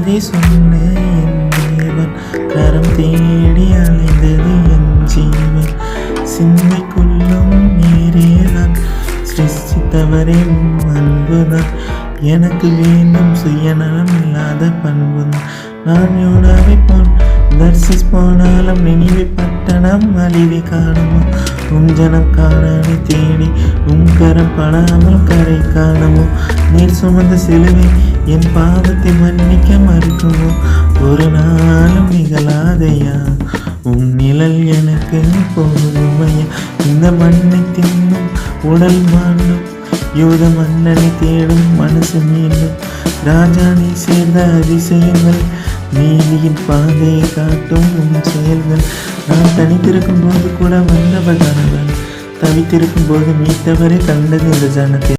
அதை சொன்ன என் தேவன் கரம் தேடி அலைந்தது என் ஜீவன். சிந்தைக்குள்ளும் நீரேதான் சிருஷ்டித்தவரே அன்புதான். எனக்கு வேண்டும் சுயநலம் இல்லாத பண்புதான். நான் யோனாவை போன் தர்சிஸ் போனாலும் நினைவை பட்டணம் அழிவை காணுமோ. ஜனம் காணானை தேடி கரம் படாமல் கரை காணுமோ. நீர் சுமந்த சிலுவை என் பாவத்தை மன்னிக்க மறுக்குமோ. ஒரு நாளும் நிகழாதையா நிழல் எனக்கு போதுமையா. இந்த மண்ணை தின்னும் உடல் மாண்டும் யூத மன்னனை தேடும் மனசு மீண்டும். ராஜா நீ சேர்ந்த அதிசயங்கள் நீதியின் பாதையை காட்டும் உன் செயல்கள். நான் தனித்திருக்கும் போது கூட வந்தவர் கணவன், தவித்திருக்கும் போது மீட்டவரை கண்டது இந்த ஜனத்தை.